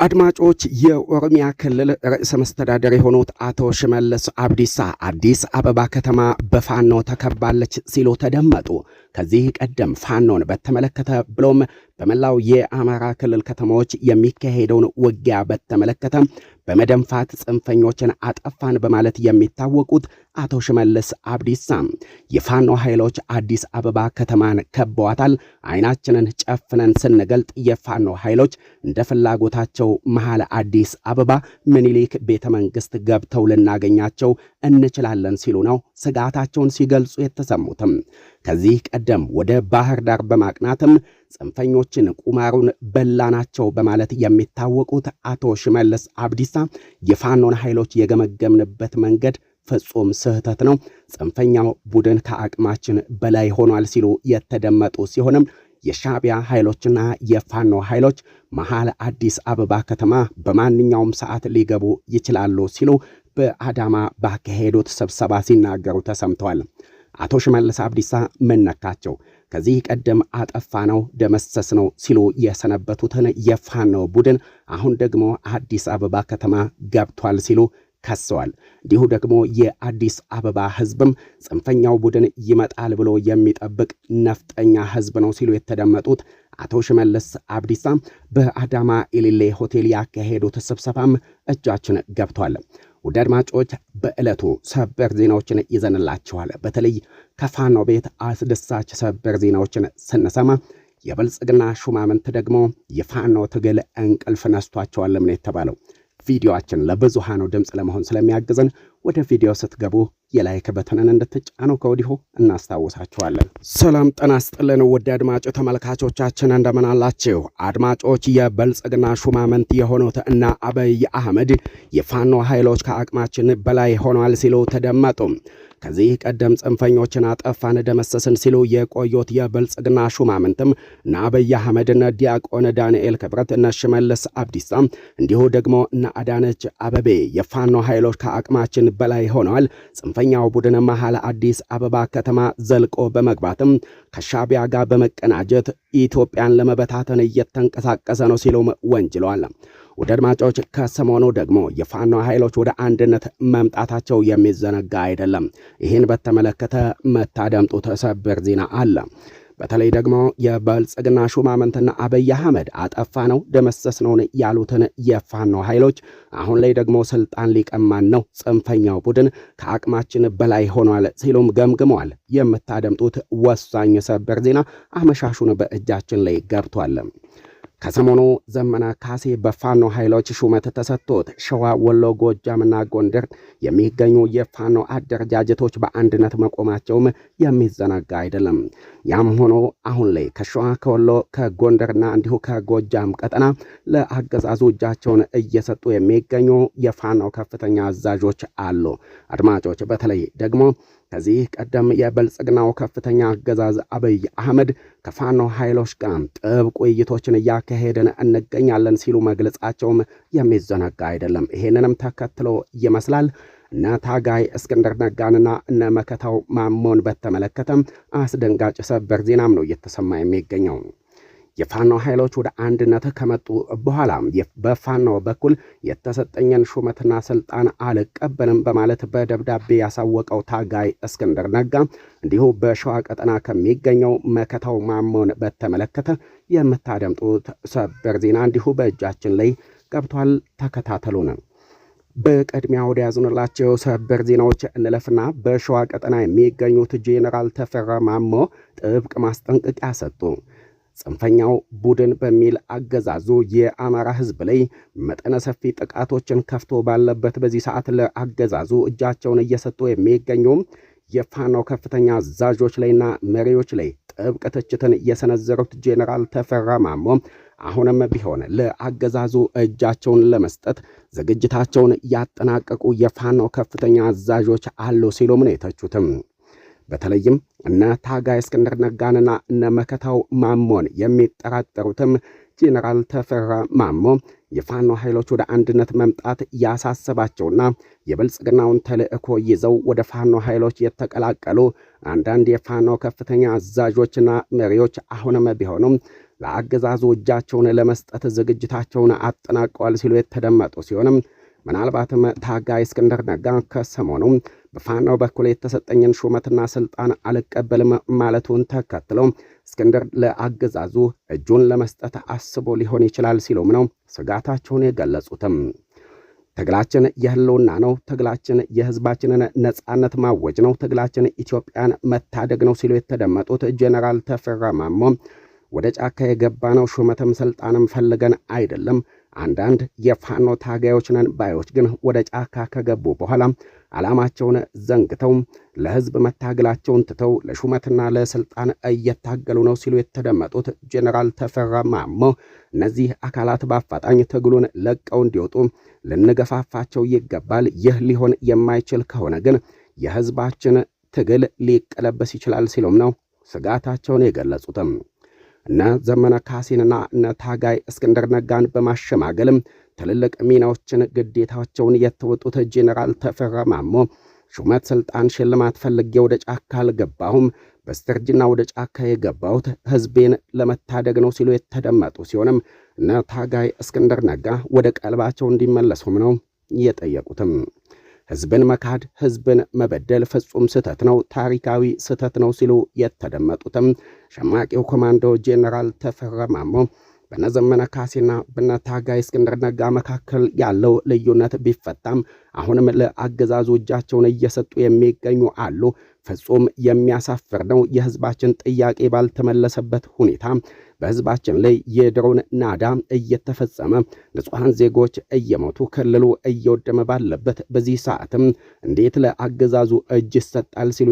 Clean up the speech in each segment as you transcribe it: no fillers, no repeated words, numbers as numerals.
አድማጮች የኦሮሚያ ክልል ርዕሰ መስተዳደር የሆኑት አቶ ሽመልስ አብዲሳ አዲስ አበባ ከተማ በፋኖ ተከባለች ሲሉ ተደመጡ። ከዚህ ቀደም ፋኖን በተመለከተ ብሎም በመላው የአማራ ክልል ከተሞች የሚካሄደውን ውጊያ በተመለከተ በመደንፋት ጽንፈኞችን አጠፋን በማለት የሚታወቁት አቶ ሽመልስ አብዲሳ የፋኖ ኃይሎች አዲስ አበባ ከተማን ከበዋታል፣ አይናችንን ጨፍነን ስንገልጥ የፋኖ ኃይሎች እንደ ፍላጎታቸው መሃል አዲስ አበባ ምኒልክ ቤተ መንግስት ገብተው ልናገኛቸው እንችላለን ሲሉ ነው ስጋታቸውን ሲገልጹ የተሰሙትም። ከዚህ ቀደም ወደ ባህር ዳር በማቅናትም ጽንፈኞችን ቁማሩን በላናቸው በማለት የሚታወቁት አቶ ሽመልስ አብዲሳ የፋኖን ኃይሎች የገመገምንበት መንገድ ፍጹም ስህተት ነው፣ ጽንፈኛው ቡድን ከአቅማችን በላይ ሆኗል ሲሉ የተደመጡ ሲሆንም የሻዕቢያ ኃይሎችና የፋኖ ኃይሎች መሃል አዲስ አበባ ከተማ በማንኛውም ሰዓት ሊገቡ ይችላሉ ሲሉ በአዳማ ባካሄዱት ስብሰባ ሲናገሩ ተሰምተዋል። አቶ ሽመልስ አብዲሳ ምን ነካቸው? ከዚህ ቀደም አጠፋ ነው ደመሰስ ነው ሲሉ የሰነበቱትን የፋኖ ቡድን አሁን ደግሞ አዲስ አበባ ከተማ ገብቷል ሲሉ ከሰዋል። እንዲሁ ደግሞ የአዲስ አበባ ህዝብም ጽንፈኛው ቡድን ይመጣል ብሎ የሚጠብቅ ነፍጠኛ ህዝብ ነው ሲሉ የተደመጡት አቶ ሽመልስ አብዲሳ በአዳማ ኢሊሌ ሆቴል ያካሄዱት ስብሰባም እጃችን ገብቷል። ውድ አድማጮች በዕለቱ ሰበር ዜናዎችን ይዘንላችኋል። በተለይ ከፋኖ ቤት አስደሳች ሰበር ዜናዎችን ስንሰማ የብልጽግና ሹማምንት ደግሞ የፋኖ ትግል እንቅልፍ ነስቷቸዋል ምን የተባለው ቪዲዮአችን ለብዙሃኑ ድምጽ ለመሆን ስለሚያግዘን ወደ ቪዲዮ ስትገቡ የላይክ በተንን እንድትጫኑ ከወዲሁ እናስታውሳችኋለን። ሰላም ጤና ይስጥልን ውድ አድማጭ ተመልካቾቻችን እንደምን አላችሁ? አድማጮች የብልጽግና ሹማምንት የሆኑት እና አብይ አህመድ የፋኖ ኃይሎች ከአቅማችን በላይ ሆኗል ሲሉ ተደመጡ። ከዚህ ቀደም ጽንፈኞችን አጠፋን ደመሰስን ሲሉ የቆዩት የብልጽግና ሹማምንትም እና አብይ አህመድና ዲያቆን ዳንኤል ክብረት እና ሽመልስ አብዲሳ እንዲሁ ደግሞ እና አዳነች አበቤ የፋኖ ኃይሎች ከአቅማችን በላይ ሆነዋል፣ ጽንፈኛው ቡድን መሃል አዲስ አበባ ከተማ ዘልቆ በመግባትም ከሻዕቢያ ጋር በመቀናጀት ኢትዮጵያን ለመበታተን እየተንቀሳቀሰ ነው ሲሉ ወንጅለዋል። ወደ አድማጮች ከሰሞኑ ደግሞ የፋኖ ኃይሎች ወደ አንድነት መምጣታቸው የሚዘነጋ አይደለም። ይህን በተመለከተ መታደምጡት ሰበር ዜና አለ። በተለይ ደግሞ የብልጽግና ሹማምንትና አብይ አህመድ አጠፋ ነው ደመሰስ ነው ያሉትን የፋኖ ኃይሎች አሁን ላይ ደግሞ ስልጣን ሊቀማን ነው፣ ጽንፈኛው ቡድን ከአቅማችን በላይ ሆኗል ሲሉም ገምግመዋል። የምታደምጡት ወሳኝ ሰበር ዜና አመሻሹን በእጃችን ላይ ገብቷል። ከሰሞኑ ዘመነ ካሴ በፋኖ ኃይሎች ሹመት ተሰጥቶት ሸዋ፣ ወሎ፣ ጎጃምና ጎንደር የሚገኙ የፋኖ አደረጃጀቶች በአንድነት መቆማቸውም የሚዘነጋ አይደለም። ያም ሆኖ አሁን ላይ ከሸዋ፣ ከወሎ፣ ከጎንደርና እንዲሁ ከጎጃም ቀጠና ለአገዛዙ እጃቸውን እየሰጡ የሚገኙ የፋኖ ከፍተኛ አዛዦች አሉ። አድማጮች በተለይ ደግሞ ከዚህ ቀደም የብልጽግናው ከፍተኛ አገዛዝ አብይ አህመድ ከፋኖ ኃይሎች ጋር ጥብቅ ውይይቶችን እያካሄድን እንገኛለን ሲሉ መግለጻቸውም የሚዘነጋ አይደለም። ይሄንንም ተከትሎ ይመስላል እነ ታጋይ እስክንድር ነጋንና እነ መከታው ማሞን በተመለከተም አስደንጋጭ ሰበር ዜናም ነው እየተሰማ የሚገኘው። የፋኖ ኃይሎች ወደ አንድነት ከመጡ በኋላ በፋኖ በኩል የተሰጠኝን ሹመትና ስልጣን አልቀበልም በማለት በደብዳቤ ያሳወቀው ታጋይ እስክንድር ነጋ እንዲሁ በሸዋ ቀጠና ከሚገኘው መከታው ማሞን በተመለከተ የምታደምጡት ሰበር ዜና እንዲሁ በእጃችን ላይ ገብቷል። ተከታተሉን። በቅድሚያ ወደ ያዙንላቸው ሰበር ዜናዎች እንለፍና በሸዋ ቀጠና የሚገኙት ጄኔራል ተፈራ ማሞ ጥብቅ ማስጠንቀቂያ ሰጡ። ጽንፈኛው ቡድን በሚል አገዛዙ የአማራ ሕዝብ ላይ መጠነ ሰፊ ጥቃቶችን ከፍቶ ባለበት በዚህ ሰዓት ለአገዛዙ እጃቸውን እየሰጡ የሚገኙ የፋኖ ከፍተኛ አዛዦች ላይና መሪዎች ላይ ጥብቅ ትችትን የሰነዘሩት ጄኔራል ተፈራ ማሞ አሁንም ቢሆን ለአገዛዙ እጃቸውን ለመስጠት ዝግጅታቸውን ያጠናቀቁ የፋኖ ከፍተኛ አዛዦች አሉ ሲሉም ነው የተቹትም። በተለይም እነ ታጋይ እስክንድር ነጋንና እነ መከታው ማሞን የሚጠራጠሩትም ጄኔራል ተፈራ ማሞ የፋኖ ኃይሎች ወደ አንድነት መምጣት ያሳሰባቸውና የብልጽግናውን ተልእኮ ይዘው ወደ ፋኖ ኃይሎች የተቀላቀሉ አንዳንድ የፋኖ ከፍተኛ አዛዦችና መሪዎች አሁንም ቢሆኑም ለአገዛዙ እጃቸውን ለመስጠት ዝግጅታቸውን አጠናቀዋል ሲሉ የተደመጡ ሲሆንም ምናልባትም ታጋይ እስክንድር ነጋ ከሰሞኑ በፋኖ በኩል የተሰጠኝን ሹመትና ስልጣን አልቀበልም ማለቱን ተከትሎ እስክንድር ለአገዛዙ እጁን ለመስጠት አስቦ ሊሆን ይችላል ሲሉም ነው ስጋታቸውን የገለጹትም። ትግላችን የህልውና ነው፣ ትግላችን የህዝባችንን ነጻነት ማወጅ ነው፣ ትግላችን ኢትዮጵያን መታደግ ነው ሲሉ የተደመጡት ጄኔራል ተፈራ ማሞ ወደ ጫካ የገባነው ሹመትም ስልጣንም ፈልገን አይደለም። አንዳንድ የፋኖ ታጋዮች ነን ባዮች ግን ወደ ጫካ ከገቡ በኋላ ዓላማቸውን ዘንግተው ለህዝብ መታገላቸውን ትተው ለሹመትና ለስልጣን እየታገሉ ነው ሲሉ የተደመጡት ጄኔራል ተፈራ ማሞ እነዚህ አካላት በአፋጣኝ ትግሉን ለቀው እንዲወጡ ልንገፋፋቸው ይገባል። ይህ ሊሆን የማይችል ከሆነ ግን የህዝባችን ትግል ሊቀለበስ ይችላል ሲሉም ነው ስጋታቸውን የገለጹትም። እነ ዘመነ ካሴንና እነ ታጋይ እስክንድር ነጋን በማሸማገልም ትልልቅ ሚናዎችን ግዴታቸውን የተወጡት ጄኔራል ተፈራ ማሞ ሹመት፣ ስልጣን፣ ሽልማት ፈልጌ ወደ ጫካ አልገባሁም፣ በስተርጅና ወደ ጫካ የገባሁት ህዝቤን ለመታደግ ነው ሲሉ የተደመጡ ሲሆንም እነ ታጋይ እስክንድር ነጋ ወደ ቀልባቸው እንዲመለሱም ነው የጠየቁትም። ህዝብን መካድ፣ ህዝብን መበደል ፍጹም ስህተት ነው፣ ታሪካዊ ስህተት ነው ሲሉ የተደመጡትም ሸማቂው ኮማንዶ ጄኔራል ተፈራ ማሞ በነዘመነ ካሴና በነታጋይ እስክንድር ነጋ መካከል ያለው ልዩነት ቢፈታም አሁንም ለአገዛዙ እጃቸውን እየሰጡ የሚገኙ አሉ። ፍጹም የሚያሳፍር ነው። የህዝባችን ጥያቄ ባልተመለሰበት ሁኔታ በህዝባችን ላይ የድሮን ናዳ እየተፈጸመ ንጹሐን ዜጎች እየሞቱ ክልሉ እየወደመ ባለበት በዚህ ሰዓትም እንዴት ለአገዛዙ እጅ ይሰጣል ሲሉ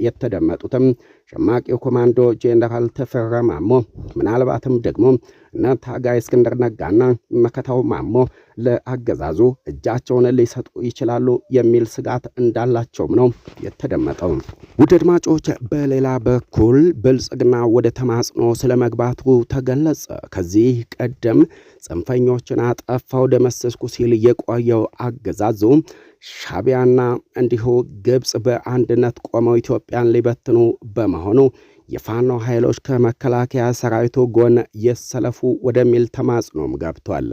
የተደመጡትም ሸማቂው ኮማንዶ ጄኔራል ተፈራ ማሞ ምናልባትም ደግሞ እነ ታጋይ እስክንድር ነጋና መከታው ማሞ ለአገዛዙ እጃቸውን ሊሰጡ ይችላሉ የሚል ስጋት እንዳላቸውም ነው የተደመጠው። ውድ አድማጮች፣ በሌላ በኩል ብልጽግና ወደ ተማጽኖ ስለመግባቱ ተገለጸ። ከዚህ ቀደም ጽንፈኞችን አጠፋው ደመሰስኩ ሲል የቆየው አገዛዙ ሻቢያና እንዲሁ ግብጽ በአንድነት ቆመው ኢትዮጵያን ሊበትኑ በመሆኑ የፋኖ ኃይሎች ከመከላከያ ሰራዊቱ ጎን ይሰለፉ ወደሚል ተማጽኖም ገብቷል።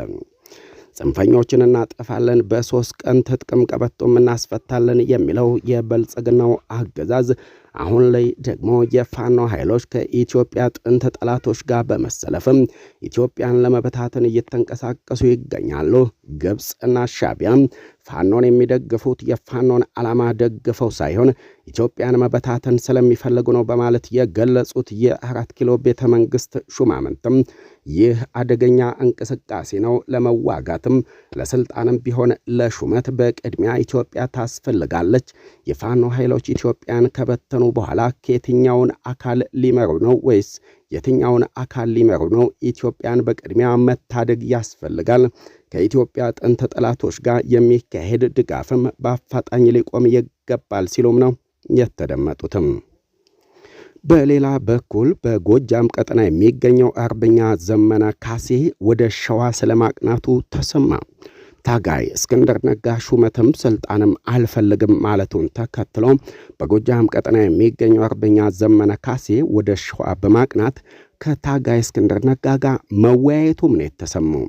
ጽንፈኞችን እናጠፋለን፣ በ3 ቀን ትጥቅም ቀበቶም እናስፈታለን የሚለው የብልጽግናው አገዛዝ አሁን ላይ ደግሞ የፋኖ ኃይሎች ከኢትዮጵያ ጥንት ጠላቶች ጋር በመሰለፍም ኢትዮጵያን ለመበታተን እየተንቀሳቀሱ ይገኛሉ። ግብጽና ሻቢያ ፋኖን የሚደግፉት የፋኖን ዓላማ ደግፈው ሳይሆን ኢትዮጵያን መበታተን ስለሚፈልጉ ነው በማለት የገለጹት የ4 ኪሎ ቤተ መንግስት ሹማምንትም ይህ አደገኛ እንቅስቃሴ ነው፣ ለመዋጋትም ለስልጣንም ቢሆን ለሹመት በቅድሚያ ኢትዮጵያ ታስፈልጋለች። የፋኖ ኃይሎች ኢትዮጵያን ከበተኑ በኋላ ከየትኛውን አካል ሊመሩ ነው ወይስ የትኛውን አካል ሊመሩ ነው? ኢትዮጵያን በቅድሚያ መታደግ ያስፈልጋል። ከኢትዮጵያ ጥንት ጠላቶች ጋር የሚካሄድ ድጋፍም በአፋጣኝ ሊቆም ይገባል ሲሉም ነው የተደመጡትም። በሌላ በኩል በጎጃም ቀጠና የሚገኘው አርበኛ ዘመነ ካሴ ወደ ሸዋ ስለማቅናቱ ተሰማ። ታጋይ እስክንድር ነጋ ሹመትም ስልጣንም አልፈልግም ማለቱን ተከትሎ በጎጃም ቀጠና የሚገኘው አርበኛ ዘመነ ካሴ ወደ ሸዋ በማቅናት ከታጋይ እስክንድር ነጋ ጋር መወያየቱም ነው የተሰማው።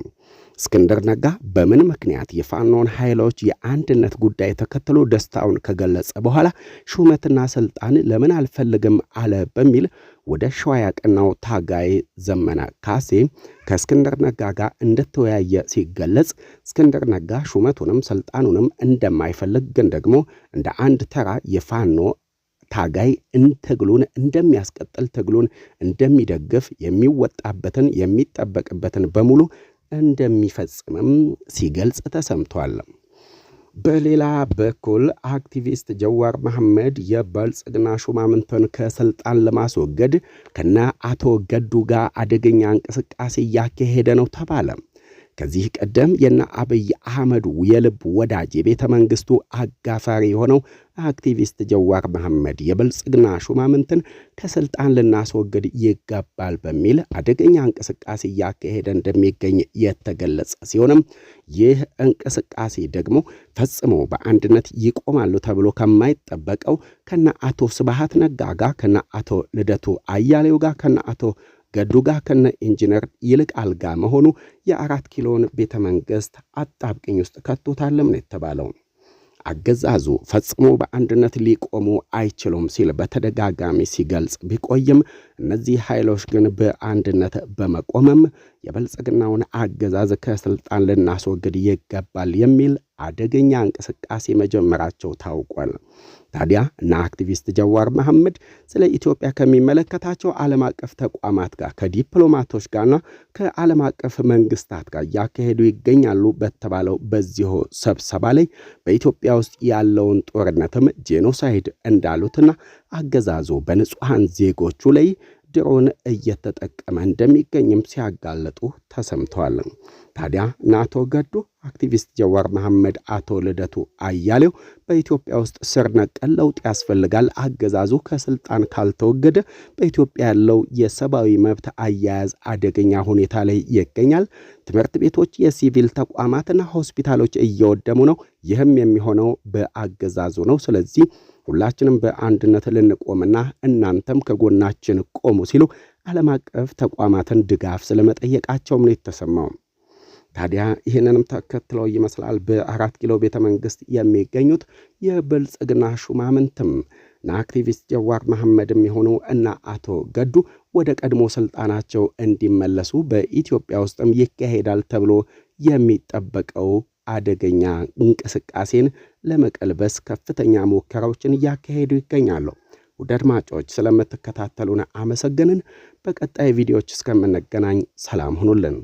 እስክንድር ነጋ በምን ምክንያት የፋኖን ኃይሎች የአንድነት ጉዳይ ተከትሎ ደስታውን ከገለጸ በኋላ ሹመትና ስልጣን ለምን አልፈልግም አለ በሚል ወደ ሸዋ ያቀናው ታጋይ ዘመነ ካሴ ከእስክንድር ነጋ ጋር እንደተወያየ ሲገለጽ እስክንድር ነጋ ሹመቱንም ስልጣኑንም እንደማይፈልግ ግን ደግሞ እንደ አንድ ተራ የፋኖ ታጋይ ትግሉን እንደሚያስቀጥል ትግሉን እንደሚደግፍ የሚወጣበትን የሚጠበቅበትን በሙሉ እንደሚፈጽምም ሲገልጽ ተሰምቷል። በሌላ በኩል አክቲቪስት ጀዋር መሐመድ የብልጽግና ሹማምንትን ከስልጣን ለማስወገድ ከነ አቶ ገዱ ጋር አደገኛ እንቅስቃሴ እያካሄደ ነው ተባለ። ከዚህ ቀደም የነ አብይ አህመድ የልብ ወዳጅ የቤተ መንግስቱ አጋፋሪ የሆነው አክቲቪስት ጀዋር መሐመድ የብልጽግና ሹማምንትን ከስልጣን ልናስወግድ ይገባል በሚል አደገኛ እንቅስቃሴ እያካሄደ እንደሚገኝ የተገለጸ ሲሆንም ይህ እንቅስቃሴ ደግሞ ፈጽሞ በአንድነት ይቆማሉ ተብሎ ከማይጠበቀው ከነ አቶ ስብሃት ነጋ ጋር ከነ አቶ ልደቱ አያሌው ጋር ከነ አቶ ገዱ ጋር ከነ ኢንጂነር ይልቃል ጋር መሆኑ የ4 ኪሎን ቤተ መንግስት አጣብቅኝ ውስጥ ከቶታልም ነው የተባለው። አገዛዙ ፈጽሞ በአንድነት ሊቆሙ አይችሉም ሲል በተደጋጋሚ ሲገልጽ ቢቆይም እነዚህ ኃይሎች ግን በአንድነት በመቆምም የብልጽግናውን አገዛዝ ከስልጣን ልናስወግድ ይገባል የሚል አደገኛ እንቅስቃሴ መጀመራቸው ታውቋል። ታዲያ እና አክቲቪስት ጀዋር መሐመድ ስለ ኢትዮጵያ ከሚመለከታቸው ዓለም አቀፍ ተቋማት ጋር ከዲፕሎማቶች ጋርና ከዓለም አቀፍ መንግስታት ጋር ያካሄዱ ይገኛሉ በተባለው በዚሁ ስብሰባ ላይ በኢትዮጵያ ውስጥ ያለውን ጦርነትም ጄኖሳይድ እንዳሉትና አገዛዙ በንጹሃን ዜጎቹ ላይ ድሮን እየተጠቀመ እንደሚገኝም ሲያጋለጡ ተሰምተዋል። ታዲያ አቶ ገዱ አክቲቪስት ጀዋር መሐመድ አቶ ልደቱ አያሌው በኢትዮጵያ ውስጥ ስር ነቀል ለውጥ ያስፈልጋል፣ አገዛዙ ከስልጣን ካልተወገደ በኢትዮጵያ ያለው የሰብአዊ መብት አያያዝ አደገኛ ሁኔታ ላይ ይገኛል፣ ትምህርት ቤቶች፣ የሲቪል ተቋማትና ሆስፒታሎች እየወደሙ ነው፣ ይህም የሚሆነው በአገዛዙ ነው፣ ስለዚህ ሁላችንም በአንድነት ልንቆምና እናንተም ከጎናችን ቆሙ ሲሉ ዓለም አቀፍ ተቋማትን ድጋፍ ስለመጠየቃቸውም ነው የተሰማው። ታዲያ ይህንንም ተከትለው ይመስላል በ4 ኪሎ ቤተ መንግስት የሚገኙት የብልጽግና ሹማምንትም አክቲቪስት ጀዋር መሐመድም የሆኑ እና አቶ ገዱ ወደ ቀድሞ ስልጣናቸው እንዲመለሱ በኢትዮጵያ ውስጥም ይካሄዳል ተብሎ የሚጠበቀው አደገኛ እንቅስቃሴን ለመቀልበስ ከፍተኛ ሙከራዎችን እያካሄዱ ይገኛሉ። ውድ አድማጮች ስለምትከታተሉን አመሰግንን። በቀጣይ ቪዲዮዎች እስከምንገናኝ ሰላም ሁኑልን።